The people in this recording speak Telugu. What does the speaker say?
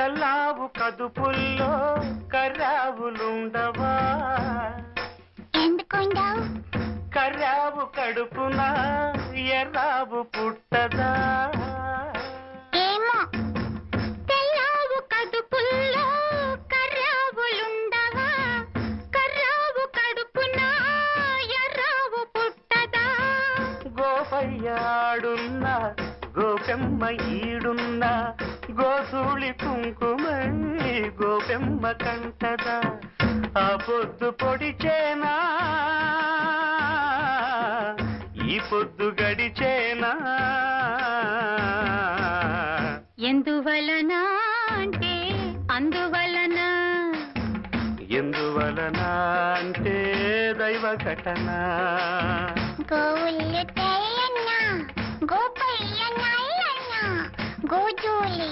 తెల్లావు కదుపుల్లో కర్రావులుండవా? ఎందుకుండవు? కర్రావు కడుపున ఎర్రావు పుట్టదా? ఏమో. తెల్లావు కదుపుల్లో కర్రావులుండవా? కర్రావు కడుపున ఎర్రావు పుట్టదా? గోపయ్యాడున్న గోపెమ్మ ఈడున్న గోధూళి కుంకుమై గోపెమ్మ కంటదా? ఆ పొద్దు పొడిచేనా ఈ పొద్దు గడిచేనా? ఎందువలన అంటే అందువలన. ఎందువలన అంటే దైవ ఘటన. గోవులు తెల్లన్న గోపయ్య నల్లన్న గోధూళి